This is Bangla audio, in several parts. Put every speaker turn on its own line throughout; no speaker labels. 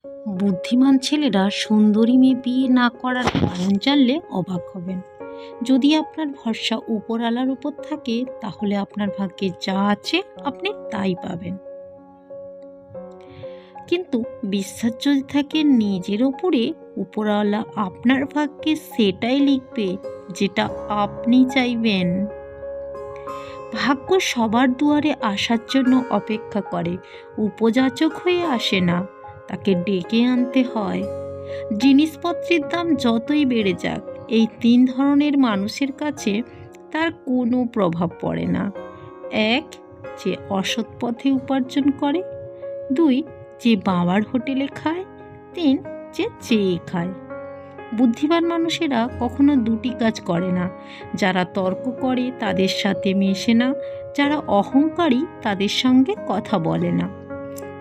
বুদ্ধিমান ছেলেরা সুন্দরী মেয়ে বিয়ে না করার কারণ জানলে অবাক হবেন। যদি আপনার ভরসা উপরওয়ালার উপর থাকে, তাহলে আপনার ভাগ্যে যা আছে আপনি তাই পাবেন। কিন্তু বিশ্বাস যদি থাকে নিজের ওপরে, উপরওয়ালা আপনার ভাগ্যে সেটাই লিখবে যেটা আপনি চাইবেন। ভাগ্য সবার দুয়ারে আসার জন্য অপেক্ষা করে, উপযাচক হয়ে আসে না, তাকে ডেকে আনতে হয়। জিনিসপত্রের দাম যতই বেড়ে যাক, এই 3 ধরনের মানুষের কাছে তার কোনো প্রভাব পড়ে না। 1, যে অসৎ পথে উপার্জন করে। 2, যে বাবার হোটেলে খায়। 3, যে চেয়ে খায়। বুদ্ধিমান মানুষেরা কখনো দুটি কাজ করে না। যারা তর্ক করে তাদের সাথে মেশে না, যারা অহংকারী তাদের সঙ্গে কথা বলে না।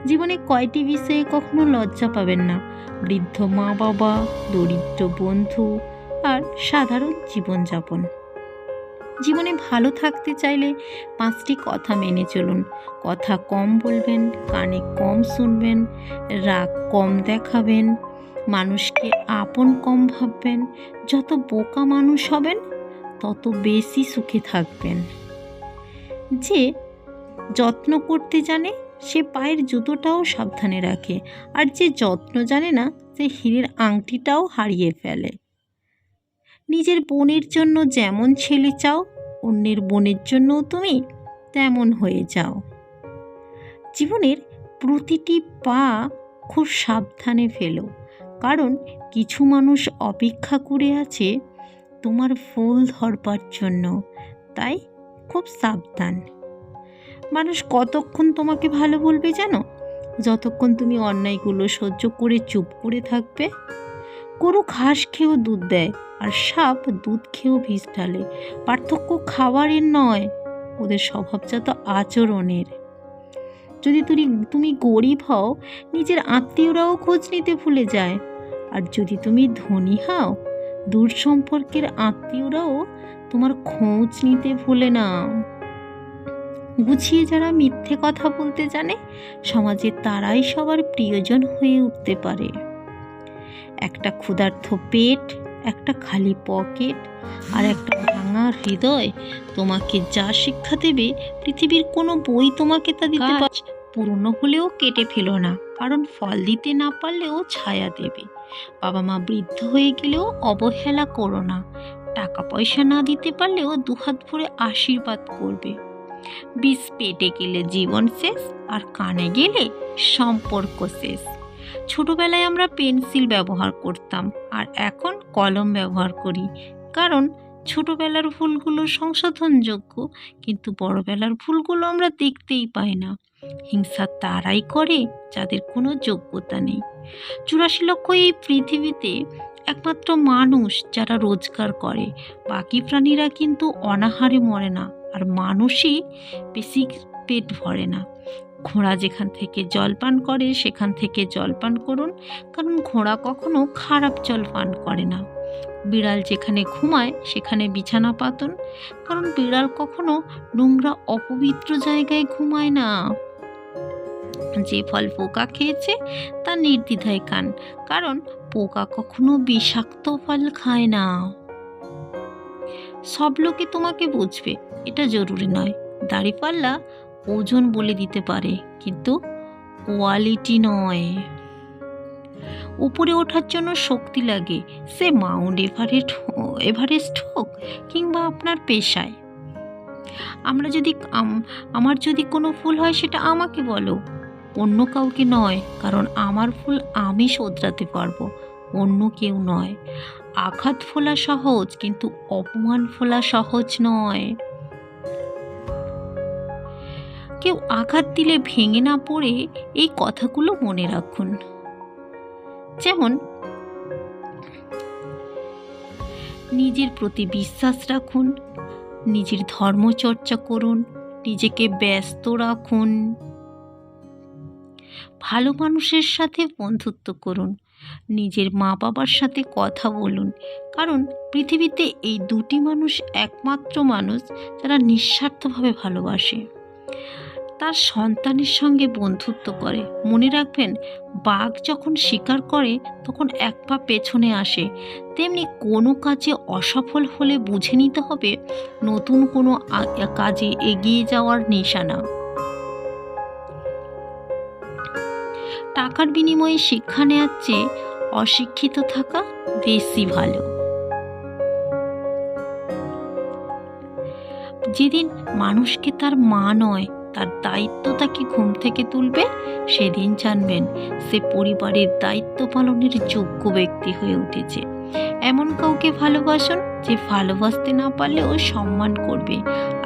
জীবনে কয়টি বিষয়ে কখনো লজ্জা পাবেন না: বৃদ্ধ মা বাবা, দরিদ্র বন্ধু, আর সাধারণ জীবনযাপন। জীবনে ভালো থাকতে চাইলে 5টি কথা মেনে চলুন। কথা কম বলবেন, কানে কম শুনবেন, রাগ কম দেখাবেন, মানুষকে আপন কম ভাববেন। যত বোকা মানুষ হবেন, তত বেশি সুখে থাকবেন। যে যত্ন করতে জানে, সে পায়ের জুতোটাও সাবধানে রাখে, আর যে যত্ন জানে না, সে হীরের আংটিটাও হারিয়ে ফেলে। নিজের বোনের জন্য যেমন ছেলে চাও, অন্যের বোনের জন্যও তুমি তেমন হয়ে যাও। জীবনের প্রতিটি পা খুব সাবধানে ফেলো, কারণ কিছু মানুষ অপেক্ষা করে আছে তোমার ফুল ধরবার জন্য, তাই খুব সাবধান। মানুষ কতক্ষণ তোমাকে ভালো বলবে জানো? যতক্ষণ তুমি অন্যায়গুলো সহ্য করে চুপ করে থাকবে। গরু ঘাস খেয়েও দুধ দেয়, আর সাপ দুধ খেয়েও বিষ ঢালে। পার্থক্য খাবারের নয়, ওদের স্বভাবজাত আচরণের। যদি তুমি গরিব হও, নিজের আত্মীয়রাও খোঁজ নিতে ভুলে যায়। আর যদি তুমি ধনী হও, দূর সম্পর্কের আত্মীয়রাও তোমার খোঁজ নিতে ভুলে না। গুছিয়ে যারা মিথ্যে কথা বলতে জানে, সমাজে তারাই সবার প্রিয়জন হয়ে উঠতে পারে। একটা ক্ষুধার্ত পেট, একটা খালি পকেট, আর একটা ভাঙা হৃদয় তোমাকে যা শিক্ষা দেবে, পৃথিবীর কোনো বই তোমাকে তা দিতে পারে। পুরনো হলেও কেটে ফেলো না, কারণ ফল দিতে না পারলেও ছায়া দেবে। বাবা মা বৃদ্ধ হয়ে গেলেও অবহেলা করো না। টাকা পয়সা না দিতে পারলেও দুহাত ভরে আশীর্বাদ করবে। বিষ পেটে গেলে জীবন শেষ, আর কানে গেলে সম্পর্ক শেষ। ছোটবেলায় আমরা পেন্সিল ব্যবহার করতাম, আর এখন কলম ব্যবহার করি, কারণ ছোটবেলার ভুলগুলো সংশোধনযোগ্য, কিন্তু বড়বেলার ভুলগুলো আমরা দেখতেই পাই না। হিংসা তারাই করে যাদের কোনো যোগ্যতা নেই। 84 লক্ষ এই পৃথিবীতে একমাত্র মানুষ যারা রোজগার করে, বাকি প্রাণীরা কিন্তু অনাহারে মরে না, আর মানুষই বেশি পেট ভরে না। ঘোড়া যেখান থেকে জল পান করে সেখান থেকে জল পান করুন, কারণ ঘোড়া কখনো খারাপ জল পান করে না। বিড়াল যেখানে ঘুমায় সেখানে বিছানা পাতুন, কারণ বিড়াল কখনো নোংরা অপবিত্র জায়গায় ঘুমায় না। যে ফল পোকা খেয়েছে তা নির্দ্বিধায় খান, কারণ পোকা কখনো বিষাক্ত ফল খায় না। সব লোকে তোমাকে বুঝবে এটা জরুরি নয়। দাড়িপাল্লা ওজন বলে দিতে পারে, কিন্তু কোয়ালিটি নয়। উপরে ওঠার জন্য শক্তি লাগে, সে মাউন্ট এভারেস্ট হোক কিংবা আপনার পেশায়। আমার যদি কোনো ভুল হয় সেটা আমাকে বলো, অন্য কাউকে নয়, কারণ আমার ভুল আমি শোধরাতে পারবো, অন্য কেউ নয়। আঘাত ফোলা সহজ, কিন্তু অপমান ফোলা সহজ নয়। কেউ আঘাত দিলে ভেঙে না পড়ে এই কথাগুলো মনে রাখুন। যেমন, নিজের প্রতি বিশ্বাস রাখুন, নিজের ধর্মচর্চা করুন, নিজেকে ব্যস্ত রাখুন, ভালো মানুষের সাথে বন্ধুত্ব করুন, নিজের মা বাবার সাথে কথা বলুন, কারণ পৃথিবীতে এই দুটি মানুষ একমাত্র মানুষ যারা নিঃস্বার্থভাবে ভালোবাসে। তার সন্তানের সঙ্গে বন্ধুত্ব করে। মনে রাখবেন, বাঘ যখন শিকার করে তখন এক পা পেছনে আসে, তেমনি কোনো কাজে অসফল হলে বুঝে নিতে হবে নতুন কোনো কাজে এগিয়ে যাওয়ার নিশানা। টাকার বিনিময়ে শিক্ষা নেওয়ার চেয়ে অশিক্ষিত থাকা বেশি ভালো। যেদিন মানুষকে তার মা নয়, তার দায়িত্ব তাকে ঘুম থেকে তুলবে, সেদিন জানবেন সে পরিবারের দায়িত্ব পালনের যোগ্য ব্যক্তি হয়ে উঠেছে। এমন কাউকে ভালোবাসুন যে ভালোবাসতে না পারলেও সম্মান করবে।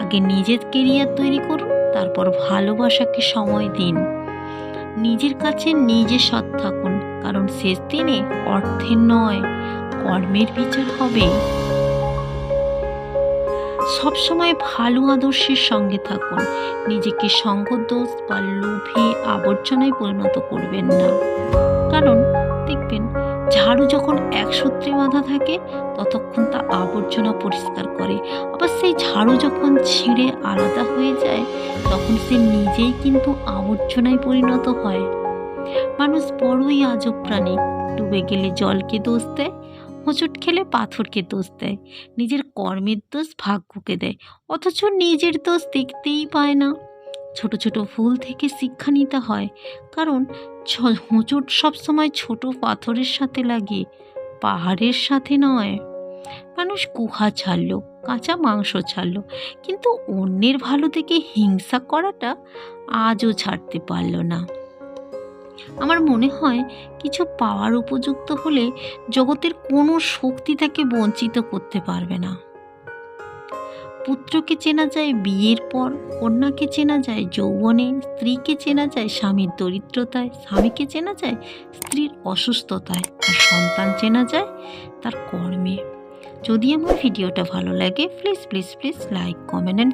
আগে নিজের কেরিয়ার তৈরি করুন, তারপর ভালোবাসাকে সময় দিন। নিজের কাছে নিজে সৎ থাকুন, কারণ শেষ দিনে অর্থের নয়, কর্মের বিচার হবে। সবসময় ভালো আদর্শের সঙ্গে থাকুন। নিজেকে সঙ্গদোষ বা লোভী আবর্জনায় পরিণত করবেন না। কারণ দেখবেন, ঝাড়ু যখন এক সূত্রে বাঁধা থাকে ততক্ষণ তা আবর্জনা পরিষ্কার করে, আবার সেই ঝাড়ু যখন ছিঁড়ে আলাদা হয়ে যায় তখন সে নিজেই কিন্তু আবর্জনায় পরিণত হয়। মানুষ বড়ই আজব প্রাণী। ডুবে গেলে জলকে দোষ দেয়, হোঁচট খেলে পাথরকে দোষ দেয়, নিজের কর্মের দোষ ভাগ্যকে দেয়, অথচ নিজের দোষ দেখতেই পায় না। ছোট ছোট ভুল থেকে শিক্ষা নিতে হয়, কারণ হোঁচট সবসময় ছোট পাথরের সাথে লাগে, পাহাড়ের সাথে নয়। মানুষ গুহা ছাড়ল, কাঁচা মাংস ছাড়ল, কিন্তু অন্যের ভালো থেকে হিংসা করাটা আজও ছাড়তে পারল না। আমার মনে হয়, কিছু পাওয়ার উপযুক্ত হলে জগতের কোনো শক্তি তাকে বঞ্চিত করতে পারবে না। পুত্রকে চেনা যায় বিয়ের পর, কন্যাকে চেনা যায় যৌবনে, স্ত্রীকে চেনা যায় স্বামীর দরিদ্রতায়, স্বামীকে চেনা যায় স্ত্রীর অসুস্থতায়, আর সন্তান চেনা যায় তার কর্মে। যদি আমার ভিডিওটা ভালো লাগে, please please please like, comment